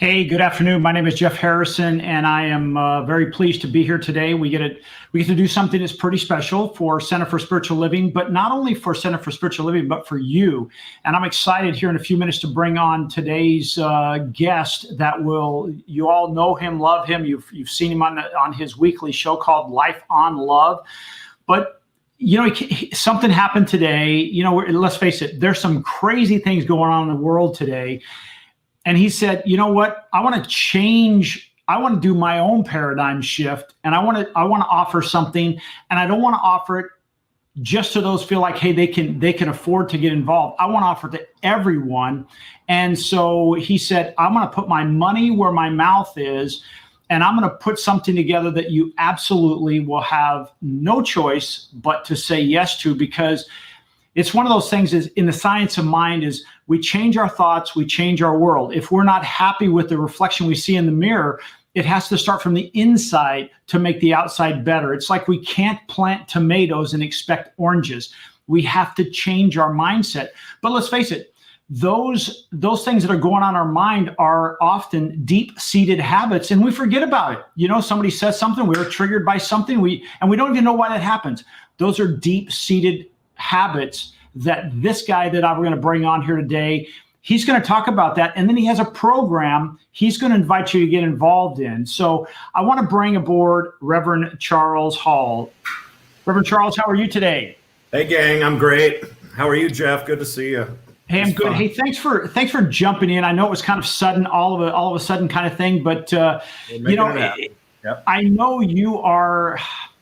Hey, good afternoon. My name is Jeff Harrison, and I am very pleased to be here today. We get to do something that's pretty special for Center for Spiritual Living, but not only for Center for Spiritual Living, but for you. And I'm excited here in a few minutes to bring on today's guest. You all know him, love him. You've seen him on his weekly show called Life on Love. But something happened today. Let's face it, there's some crazy things going on in the world today. And he said, you know what? I want to change. I want to do my own paradigm shift. And I want to offer something. And I don't want to offer it just to those who feel like, hey, they can afford to get involved. I want to offer it to everyone. And so he said, I'm going to put my money where my mouth is. And I'm going to put something together that you absolutely will have no choice but to say yes to, because it's one of those things is in the science of mind is we change our thoughts, we change our world. If we're not happy with the reflection we see in the mirror, it has to start from the inside to make the outside better. It's like we can't plant tomatoes and expect oranges. We have to change our mindset. But let's face it, those things that are going on in our mind are often deep-seated habits, and we forget about it. Somebody says something, we're triggered by something, and we don't even know why that happens. Those are deep-seated habits that this guy that we're going to bring on here today, he's going to talk about that. And then he has a program he's going to invite you to get involved in. So I want to bring aboard Reverend Charles Hall. Reverend Charles, how are you today? Hey, gang, I'm great. How are you, Jeff? Good to see you. Hey, I'm good. Fun. Hey, thanks for jumping in. I know it was kind of sudden, all of a sudden kind of thing, but Yep. I know you are.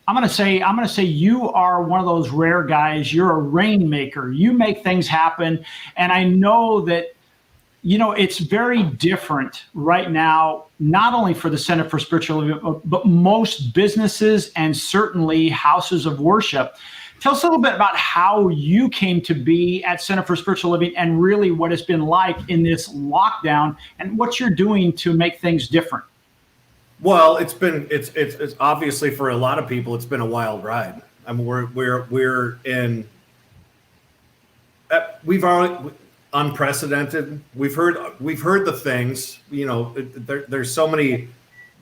I'm going to say you are one of those rare guys. You're a rainmaker. You make things happen. And I know that, it's very different right now, not only for the Center for Spiritual Living, but most businesses and certainly houses of worship. Tell us a little bit about how you came to be at Center for Spiritual Living and really what it's been like in this lockdown and what you're doing to make things different. Well, it's obviously for a lot of people, it's been a wild ride. I mean, we've already unprecedented. We've heard the things, there's so many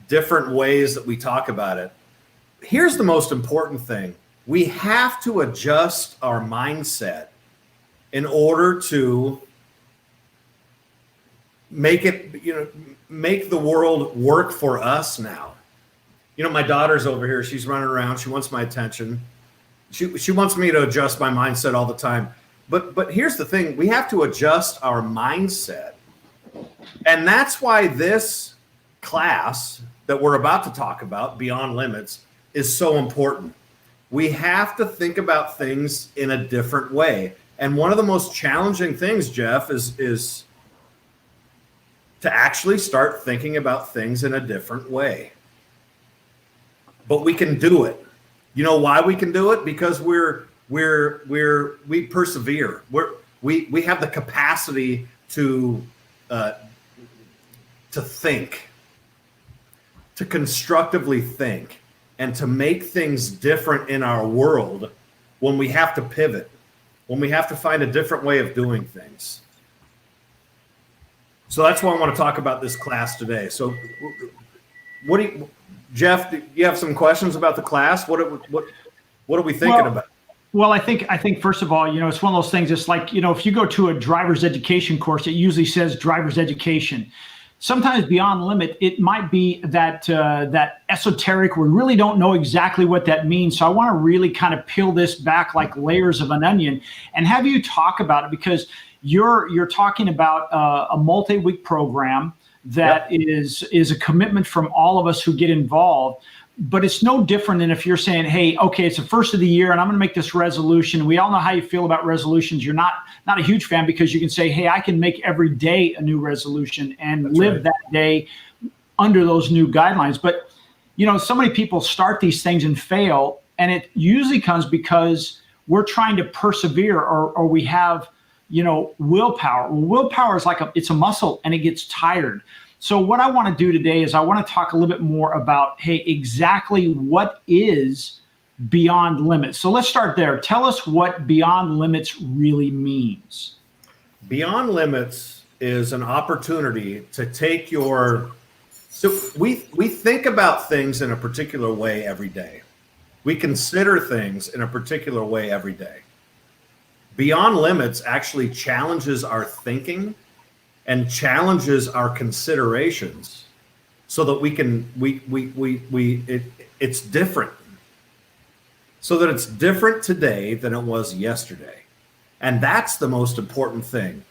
different ways that we talk about it. Here's the most important thing. We have to adjust our mindset in order to make the world work for us now. My daughter's over here. She's running around. She wants my attention. She wants me to adjust my mindset all the time. But here's the thing. We have to adjust our mindset. And that's why this class that we're about to talk about, Beyond Limits, is so important. We have to think about things in a different way. And one of the most challenging things, Jeff, is to actually start thinking about things in a different way. But we can do it. You know why we can do it? Because we persevere. We have the capacity to think, to constructively think, and to make things different in our world when we have to pivot, when we have to find a different way of doing things. So that's why I want to talk about this class today. So Jeff, do you have some questions about the class? What are we thinking about? Well, I think first of all, it's one of those things. It's like, if you go to a driver's education course, it usually says driver's education. Sometimes Beyond Limit, it might be that esoteric. We really don't know exactly what that means. So I want to really kind of peel this back like layers of an onion and have you talk about it, because you're talking about a multi-week program that is a commitment from all of us who get involved. But it's no different than if you're saying, hey, okay, it's the first of the year and I'm going to make this resolution. We all know how you feel about resolutions. You're not a huge fan because you can say, hey, I can make every day a new resolution and live that day under those new guidelines. But, so many people start these things and fail. And it usually comes because we're trying to persevere or we have, willpower. Well, willpower is it's a muscle and it gets tired. So what I want to do today is I want to talk a little bit more about, hey, exactly what is Beyond Limits. So let's start there. Tell us what Beyond Limits really means. Beyond Limits is a is an opportunity to take so we think about things in a particular way every day. We consider things in a particular way every day. Beyond Limits actually challenges our thinking and challenges our considerations so that it's different. So that it's different today than it was yesterday. And that's the most important thing.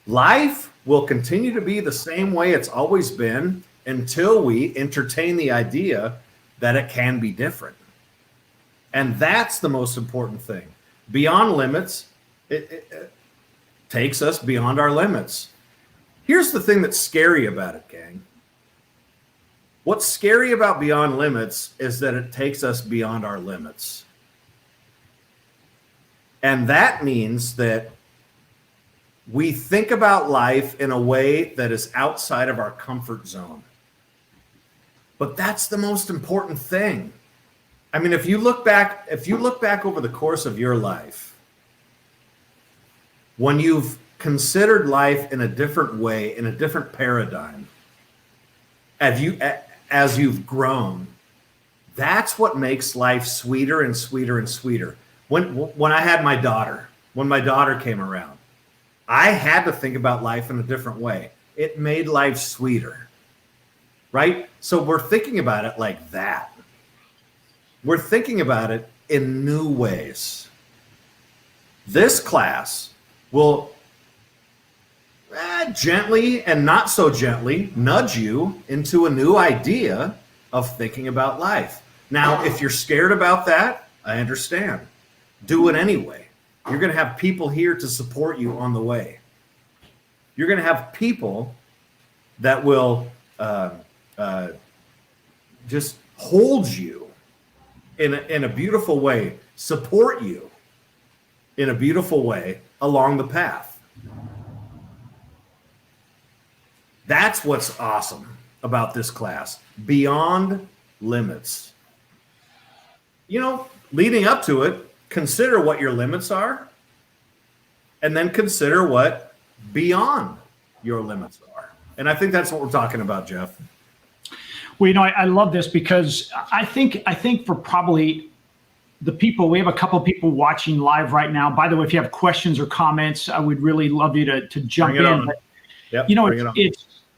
Life will continue to be the same way it's always been until we entertain the idea that it can be different. And that's the most important thing. Beyond Limits, it takes us beyond our limits. Here's the thing that's scary about it, gang. What's scary about Beyond Limits is that it takes us beyond our limits. And that means that we think about life in a way that is outside of our comfort zone. But that's the most important thing. I mean, if you look back over the course of your life, when you've considered life in a different way, in a different paradigm, as you've grown, that's what makes life sweeter and sweeter and sweeter. When I had my daughter, when my daughter came around, I had to think about life in a different way. It made life sweeter, right? So we're thinking about it like that. We're thinking about it in new ways. This class will gently and not so gently nudge you into a new idea of thinking about life. Now, if you're scared about that, I understand. Do it anyway. You're going to have people here to support you on the way. You're going to have people that will just hold you in a beautiful way, support you in a beautiful way along the path. That's what's awesome about this class. Beyond Limits. You know, leading up to it, consider what your limits are, and then consider what beyond your limits are. And I think that's what we're talking about, Jeff. Well, you know, I love this because I think for probably the people, we have a couple of people watching live right now. By the way, if you have questions or comments, I would really love you to jump in. But, yep, you know,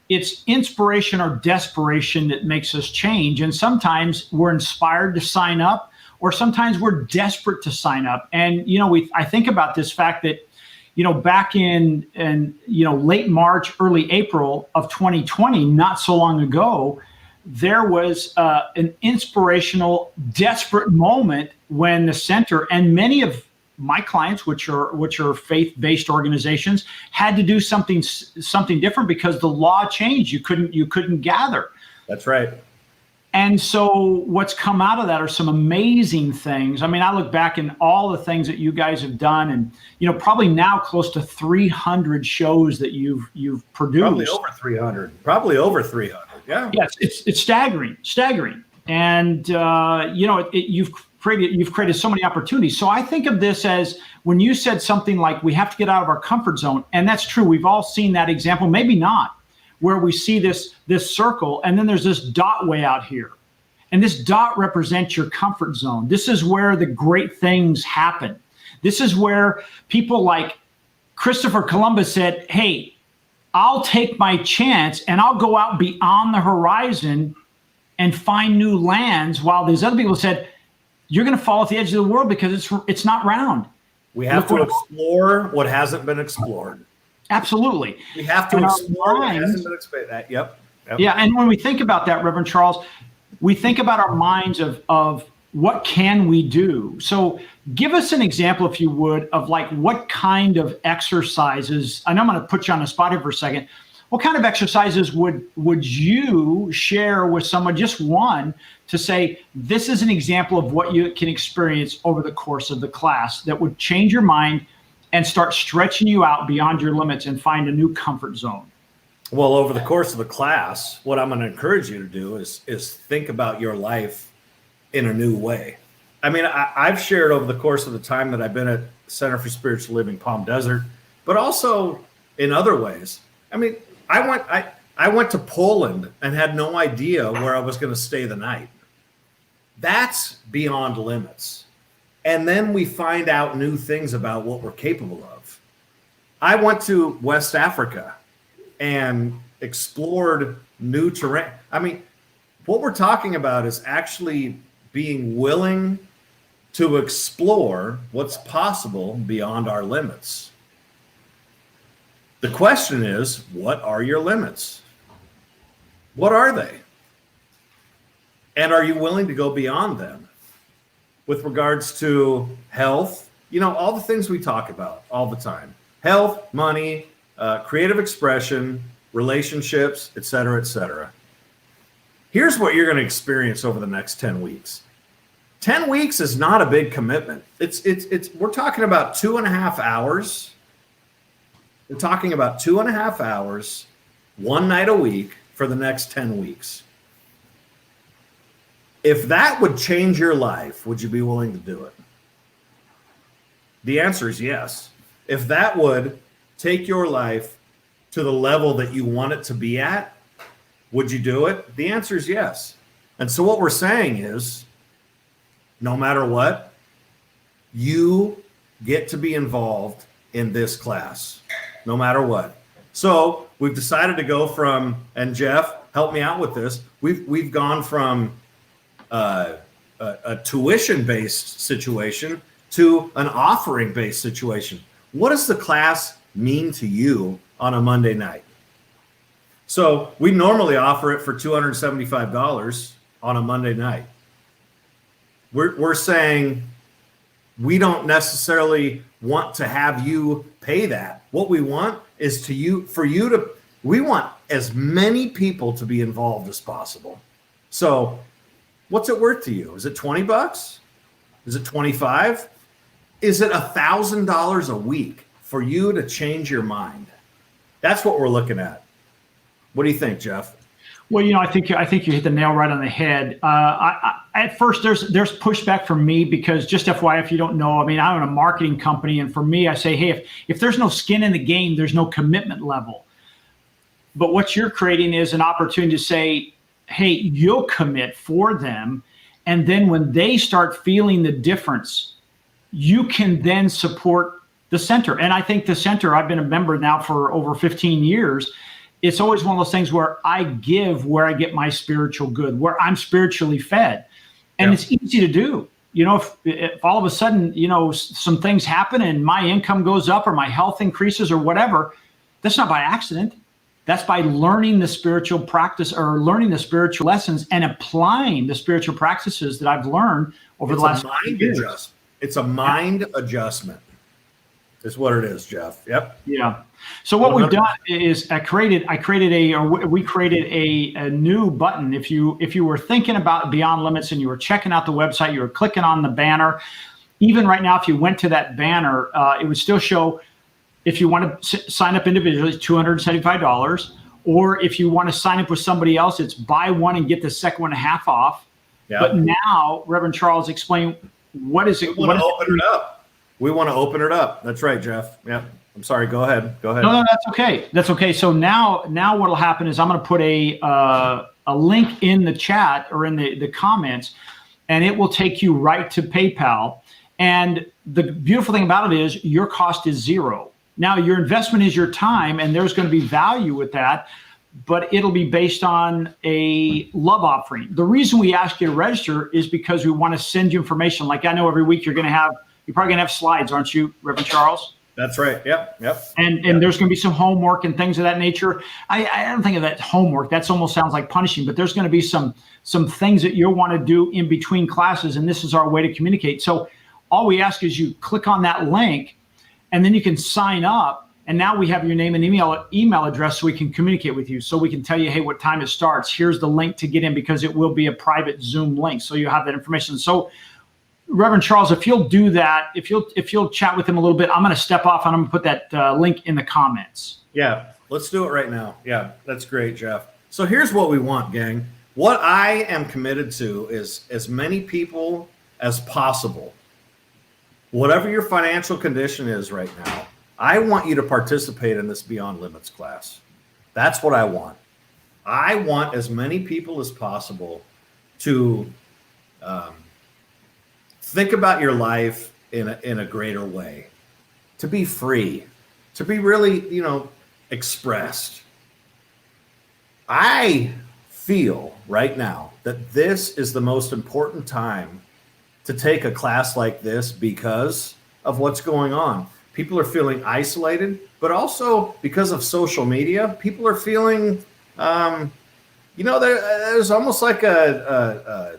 it's inspiration or desperation that makes us change. And sometimes we're inspired to sign up, or sometimes we're desperate to sign up. And, you know, I think about this fact that, you know, back in late March, early April of 2020, not so long ago, there was an inspirational, desperate moment when the center and many of my clients, which are faith-based organizations, had to do something different because the law changed. You couldn't gather. That's right. And so what's come out of that are some amazing things. I mean, I look back in all the things that you guys have done, and, you know, probably now close to 300 shows that you've produced. Probably over 300. Yeah. Yes, it's staggering. And you know, you've created so many opportunities. So I think of this as when you said something like we have to get out of our comfort zone, and that's true. We've all seen that example, maybe not, where we see this circle, and then there's this dot way out here. And this dot represents your comfort zone. This is where the great things happen. This is where people like Christopher Columbus said, hey, I'll take my chance and I'll go out beyond the horizon and find new lands, while these other people said, you're going to fall at the edge of the world because it's not round. We have to explore what hasn't been explored. Absolutely. We have to explore what hasn't been explored. Yep. Yeah, and when we think about that, Reverend Charles, we think about our minds of what can we do? So give us an example, if you would, of like what kind of exercises. I know I'm going to put you on the spot here for a second. What kind of exercises would you share with someone, just one, to say, this is an example of what you can experience over the course of the class that would change your mind and start stretching you out beyond your limits and find a new comfort zone? Well, over the course of the class, what I'm going to encourage you to do is think about your life in a new way. I mean, I've shared over the course of the time that I've been at Center for Spiritual Living Palm Desert, but also in other ways, I mean, I went to Poland and had no idea where I was going to stay the night. That's beyond limits. And then we find out new things about what we're capable of. I went to West Africa and explored new terrain. I mean, what we're talking about is actually being willing to explore what's possible beyond our limits. The question is, what are your limits? What are they? And are you willing to go beyond them with regards to health? You know, all the things we talk about all the time: health, money, creative expression, relationships, et cetera, et cetera. Here's what you're going to experience over the next 10 weeks. 10 weeks is not a big commitment. We're talking about 2.5 hours. We're talking about 2.5 hours, one night a week for the next 10 weeks. If that would change your life, would you be willing to do it? The answer is yes. If that would take your life to the level that you want it to be at, would you do it? The answer is yes. And so what we're saying is, no matter what, you get to be involved in this class, no matter what. So we've decided to go from, and Jeff, help me out with this. We've gone from a tuition-based situation to an offering-based situation. What does the class mean to you on a Monday night? So we normally offer it for $275 on a Monday night. We're saying we don't necessarily want to have you pay that. What we want is we want as many people to be involved as possible. So what's it worth to you? Is it $20? Is it $25? Is it $1,000 a week for you to change your mind? That's what we're looking at. What do you think, Jeff? Well, you know, I think you hit the nail right on the head. At first, there's pushback from me because, just FYI, if you don't know, I mean, I'm in a marketing company, and for me, I say, hey, if there's no skin in the game, there's no commitment level. But what you're creating is an opportunity to say, hey, you'll commit for them, and then when they start feeling the difference, you can then support the center. And I think the center, I've been a member now for over 15 years. It's always one of those things where I give where I get my spiritual good, where I'm spiritually fed. And It's easy to do. You know, if all of a sudden, you know, some things happen and my income goes up or my health increases or whatever, that's not by accident. That's by learning the spiritual practice or learning the spiritual lessons and applying the spiritual practices that I've learned over the last 5 years. It's a mind adjustment. Is what it is, Jeff. Yep. Yeah. So what we've done is we created a new button. If you were thinking about Beyond Limits and you were checking out the website, you were clicking on the banner. Even right now, if you went to that banner, it would still show, if you want to sign up individually, it's $275. Or if you want to sign up with somebody else, it's buy one and get the second one half off. Yep. But now, Reverend Charles, explain what is it? We want to open it up. We want to open it up. That's right, Jeff. Yeah. I'm sorry. Go ahead. No, that's okay. That's okay. So now what will happen is I'm going to put a link in the chat or in the comments, and it will take you right to PayPal. And the beautiful thing about it is your cost is zero. Now your investment is your time, and there's going to be value with that, but it'll be based on a love offering. The reason we ask you to register is because we want to send you information. Like, I know every week you're probably gonna have slides, aren't you, Reverend Charles? That's right. Yep. And there's gonna be some homework and things of that nature. I don't think of that homework. That's almost sounds like punishing, but there's gonna be some things that you'll want to do in between classes, and this is our way to communicate. So all we ask is you click on that link, and then you can sign up. And now we have your name and email address, so we can communicate with you. So we can tell you, hey, what time it starts. Here's the link to get in, because it will be a private Zoom link, so you have that information. So, Reverend Charles, if you'll do that, if you'll chat with him a little bit, I'm going to step off and I'm going to put that link in the comments. Yeah, let's do it right now. Yeah, that's great, Jeff. So here's what we want, gang. What I am committed to is as many people as possible. Whatever your financial condition is right now, I want you to participate in this Beyond Limits class. That's what I want. I want as many people as possible to think about your life in a greater way, to be free, to be really, expressed. I feel right now that this is the most important time to take a class like this because of what's going on. People are feeling isolated, but also because of social media, people are feeling, there's almost like a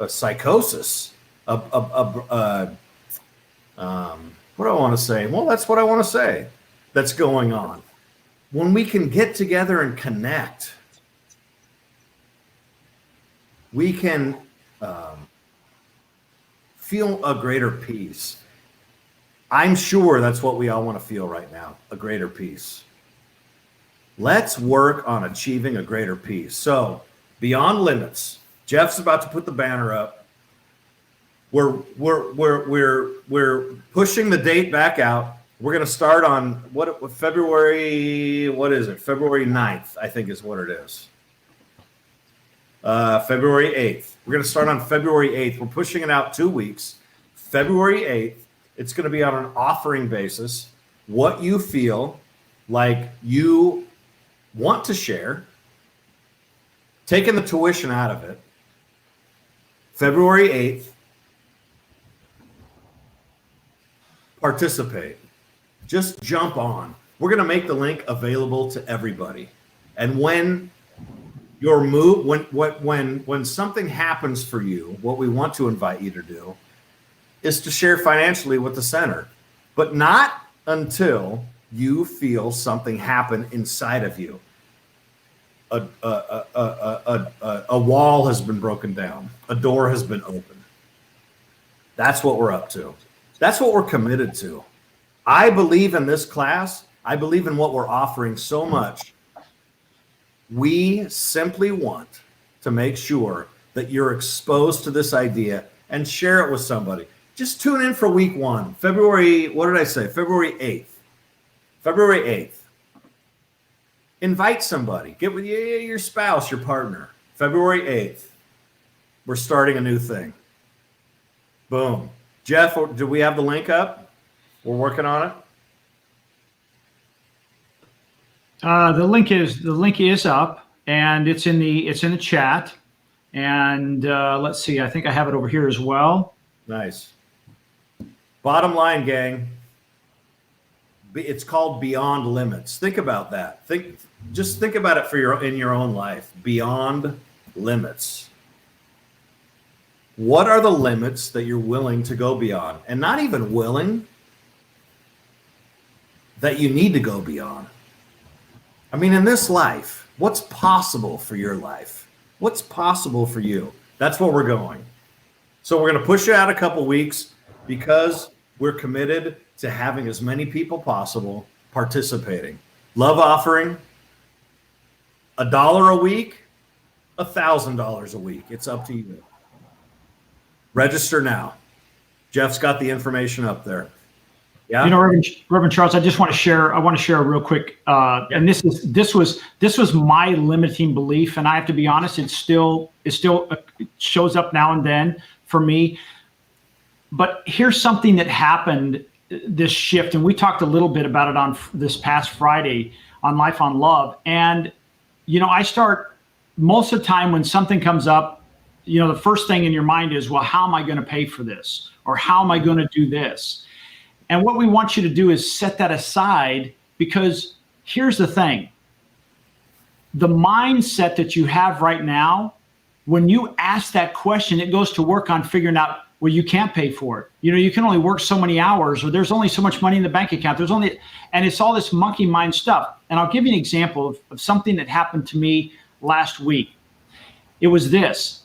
psychosis. What do I want to say? Well, that's what I want to say. That's going on. When we can get together and connect, we can feel a greater peace. I'm sure that's what we all want to feel right now, a greater peace. Let's work on achieving a greater peace. So, Beyond Limits. Jeff's about to put the banner up. We're pushing the date back out. We're going to start on February 9th, I think is what it is. February 8th. We're going to start on February 8th. We're pushing it out 2 weeks. February 8th. It's going to be on an offering basis. What you feel like you want to share, taking the tuition out of it. February 8th. Participate. Just jump on. We're going to make the link available to everybody. And when your move, when something happens for you, what we want to invite you to do is to share financially with the center, but not until you feel something happen inside of you. A wall has been broken down. A door has been opened. That's what we're up to. That's what we're committed to. I believe in this class. I believe in what we're offering so much. We simply want to make sure that you're exposed to this idea and share it with somebody. Just tune in for week 1, February 8th. February 8th. Invite somebody. Get with your spouse, your partner. February 8th. We're starting a new thing. Boom. Jeff, do we have the link up? We're working on it. The link is up, and it's in the chat. And let's see. I think I have it over here as well. Nice. Bottom line, gang. It's called Beyond Limits. Think about that. Just think about it in your own life. Beyond Limits. What are the limits that you're willing to go beyond? And not even willing, that you need to go beyond. I mean, in this life, what's possible for your life? What's possible for you? That's where we're going. So we're going to push it out a couple weeks because we're committed to having as many people possible participating. Love offering, $1 a week, $1,000 a week. It's up to you. Register now. Jeff's got the information up there. Yeah. Reverend Charles, I just want to share. Real quick. And this was my limiting belief, and I have to be honest. It still shows up now and then for me. But here's something that happened. This shift, and we talked a little bit about it on this past Friday on Life on Love. And I start most of the time when something comes up. The first thing in your mind is, well, how am I going to pay for this? Or how am I going to do this? And what we want you to do is set that aside, because here's the thing. The mindset that you have right now, when you ask that question, it goes to work on figuring out, well, you can't pay for it. You can only work so many hours, or there's only so much money in the bank account. And it's all this monkey mind stuff. And I'll give you an example of something that happened to me last week. It was this.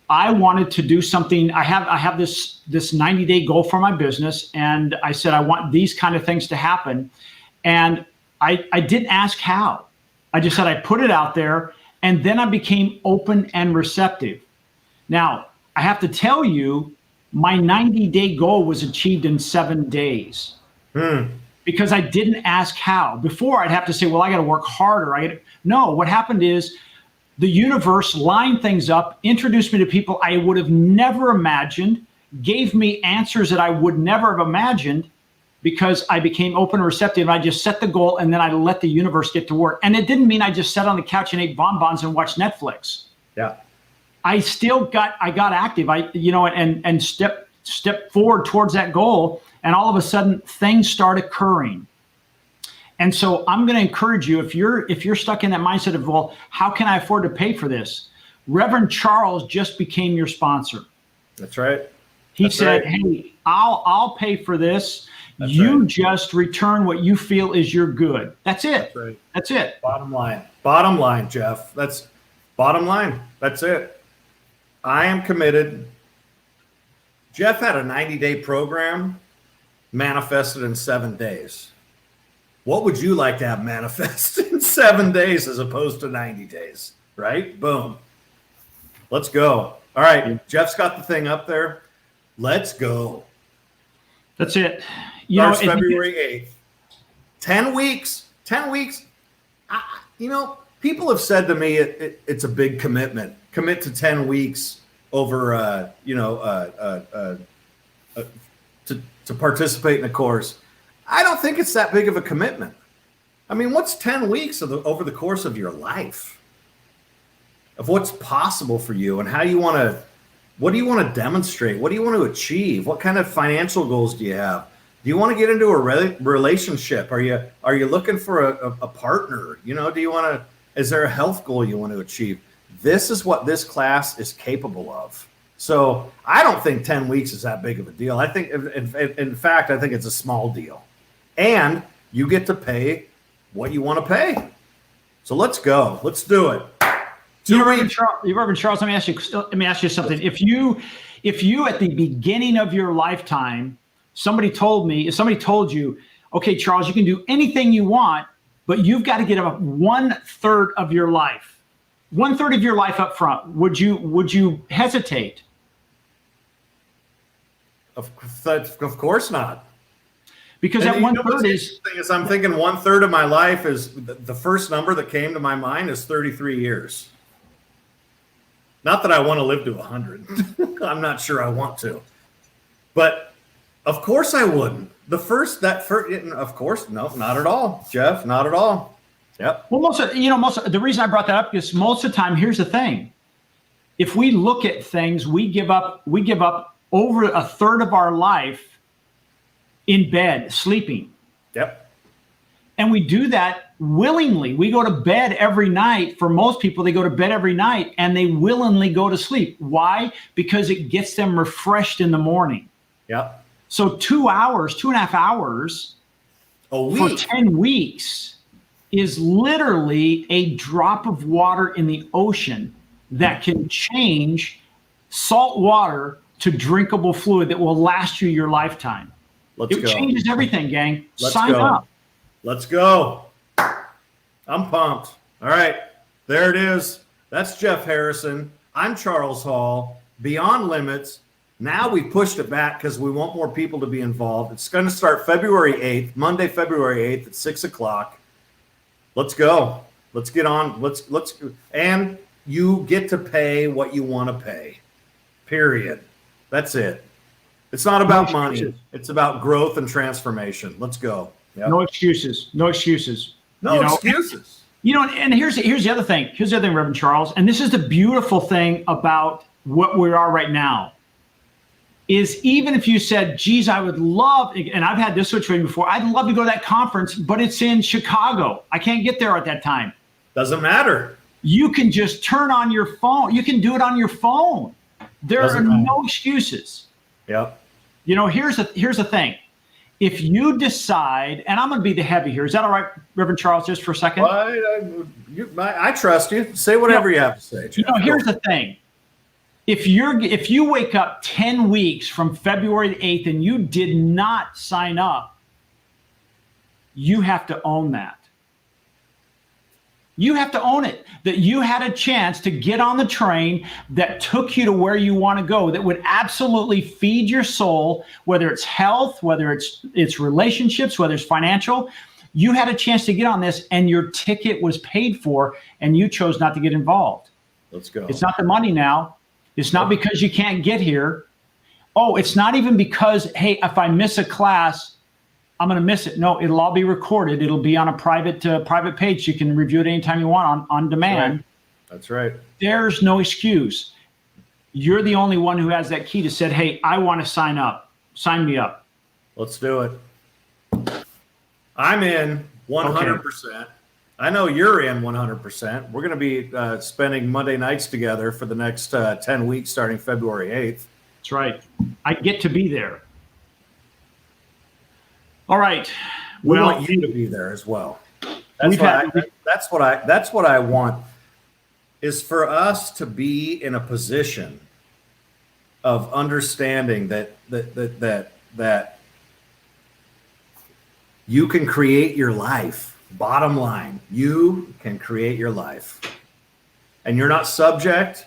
I wanted to do something. I have this 90-day goal for my business, and I said I want these kind of things to happen. And I didn't ask how. I just said I put it out there, and then I became open and receptive. Now, I have to tell you, my 90-day goal was achieved in 7 days. because I didn't ask how. Before, I'd have to say, well, I got to work harder. No, what happened is the universe lined things up, introduced me to people I would have never imagined, gave me answers that I would never have imagined, because I became open and receptive. I just set the goal, and then I let the universe get to work. And it didn't mean I just sat on the couch and ate bonbons and watched Netflix. Yeah. I got active. And stepped forward towards that goal. And all of a sudden things start occurring. And so I'm going to encourage you, if you're stuck in that mindset of, well, how can I afford to pay for this? Reverend Charles just became your sponsor. That's right. He said, hey, I'll pay for this. You just return what you feel is your good. That's it. That's right. That's it. Bottom line, Jeff. That's bottom line. That's it. I am committed. Jeff had a 90-day program manifested in 7 days. What would you like to have manifest in 7 days as opposed to 90 days? Right? Boom. Let's go. All right. Jeff's got the thing up there. Let's go. That's it. Starts February 8th. 10 weeks. 10 weeks. People have said to me it's a big commitment. Commit to 10 weeks over, to participate in a course. I don't think it's that big of a commitment. I mean, what's 10 weeks over the course of your life? Of what's possible for you and how you want to, what do you want to demonstrate? What do you want to achieve? What kind of financial goals do you have? Do you want to get into a relationship? Are you looking for a partner? Do you want to, is there a health goal you want to achieve? This is what this class is capable of. So I don't think 10 weeks is that big of a deal. I think, in fact, I think it's a small deal. And you get to pay what you want to pay. So let's go. Let's do it. Reverend Charles, let me ask you something. If you at the beginning of your lifetime, somebody told you, okay, Charles, you can do anything you want, but you've got to get up 1/3 of your life. 1/3 of your life up front. Would you hesitate? Of course not. Because that 1/3 is I'm thinking 1/3 of my life is the first number that came to my mind is 33 years. Not that I want to live to 100. I'm not sure I want to, but of course I wouldn't. Of course, no, not at all, Jeff, not at all. Yep. Well, the reason I brought that up is most of the time, here's the thing. If we look at things, we give up over 1/3 of our life in bed, sleeping. Yep. And we do that willingly. We go to bed every night. For most people, they go to bed every night and they willingly go to sleep. Why? Because it gets them refreshed in the morning. Yep. So 2.5 hours a week for 10 weeks is literally a drop of water in the ocean that can change salt water to drinkable fluid that will last you your lifetime. It changes everything, gang. Sign up. Let's go. I'm pumped. All right. There it is. That's Jeff Harrison. I'm Charles Hall. Beyond Limits. Now we've pushed it back because we want more people to be involved. It's going to start February 8th, Monday, February 8th at 6 o'clock. Let's go. Let's get on. And you get to pay what you want to pay. Period. That's it. It's not about money. It's about growth and transformation. Let's go. Yep. No excuses. No excuses. No excuses. And here's the other thing. Here's the other thing, Reverend Charles. And this is the beautiful thing about what we are right now. Is even if you said, geez, I would love, and I've had this situation before, I'd love to go to that conference, but it's in Chicago. I can't get there at that time. Doesn't matter. You can just turn on your phone. You can do it on your phone. There are no excuses. Yep. Here's the thing. If you decide, and I'm going to be the heavy here. Is that all right, Reverend Charles, just for a second? I trust you. Say whatever you have to say, Jeff. Here's the thing. If you wake up 10 weeks from February the 8th and you did not sign up, you have to own that. You have to own it, that you had a chance to get on the train that took you to where you want to go, that would absolutely feed your soul, whether it's health, whether it's relationships, whether it's financial. You had a chance to get on this, and your ticket was paid for, and you chose not to get involved. Let's go. It's not the money now. It's not because you can't get here. Oh, it's not even because, hey, if I miss a class, I'm going to miss it. No, it'll all be recorded. It'll be on a private page. You can review it anytime you want on demand. That's right. There's no excuse. You're the only one who has that key to say, hey, I want to sign up. Sign me up. Let's do it. I'm in 100%. Okay. I know you're in 100%. We're going to be spending Monday nights together for the next 10 weeks starting February 8th. That's right. I get to be there. All right. We want you to be there as well. That's what I want, is for us to be in a position of understanding that you can create your life. Bottom line, you can create your life, and you're not subject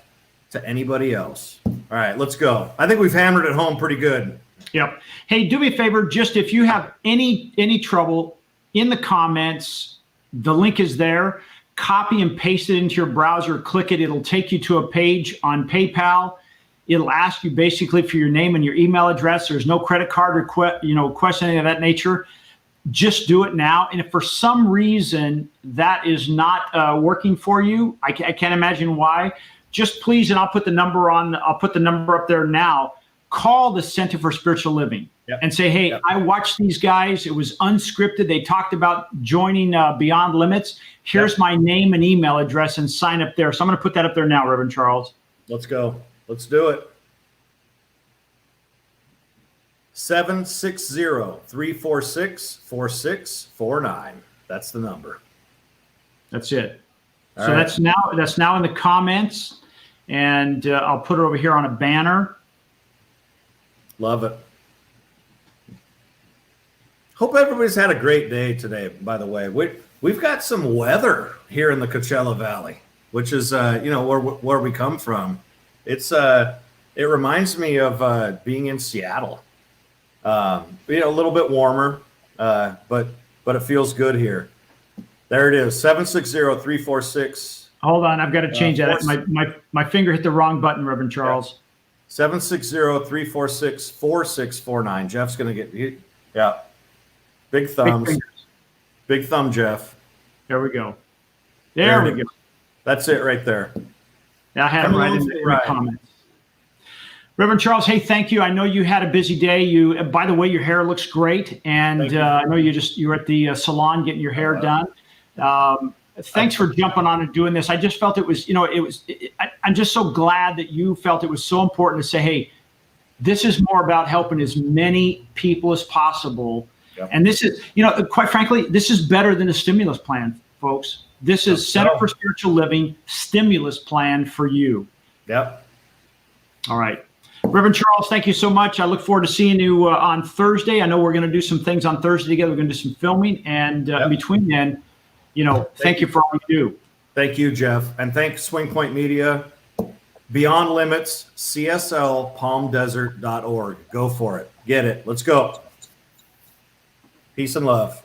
to anybody else. All right, let's go. I think we've hammered it home pretty good. Yep. Hey, do me a favor. Just if you have any trouble, in the comments, the link is there. Copy and paste it into your browser. Click it. It'll take you to a page on PayPal. It'll ask you basically for your name and your email address. There's no credit card request, anything of that nature. Just do it now. And if for some reason that is not working for you, I can't imagine why. Just please, and I'll put the number up there now. Call the Center for Spiritual Living and say, hey, I watched these guys. It was unscripted. They talked about joining Beyond Limits. Here's my name and email address, and sign up there. So I'm going to put that up there now, Reverend Charles. Let's go. Let's do it. 760-346-4649. That's the number. That's it. All so right. that's now in the comments, and I'll put it over here on a banner. Love it. Hope everybody's had a great day today, by the way. We've got some weather here in the Coachella Valley, which is, where we come from. It reminds me of being in Seattle. A little bit warmer, but it feels good here. There it is, 760-346. Hold on, I've got to change that. My finger hit the wrong button, Reverend Charles. 760-346-4649. Jeff's going to get, big thumbs. Big thumb, Jeff. There we go. There we go. That's it right there. I had it right in the comments. Reverend Charles, hey, thank you. I know you had a busy day. By the way, your hair looks great, and I know you're at the salon getting your hair done. Thanks for jumping on and doing this. I just felt it was, I'm just so glad that you felt it was so important to say, hey, this is more about helping as many people as possible. Yep. And this is, quite frankly, this is better than a stimulus plan, folks. This is Center for Spiritual Living stimulus plan for you. Yep. All right. Reverend Charles, thank you so much. I look forward to seeing you on Thursday. I know we're going to do some things on Thursday together. We're going to do some filming. And in between then, thank you for all you do. Thank you, Jeff. And thanks Swing Point Media, Beyond Limits, CSL, palmdesert.org. Go for it. Get it. Let's go. Peace and love.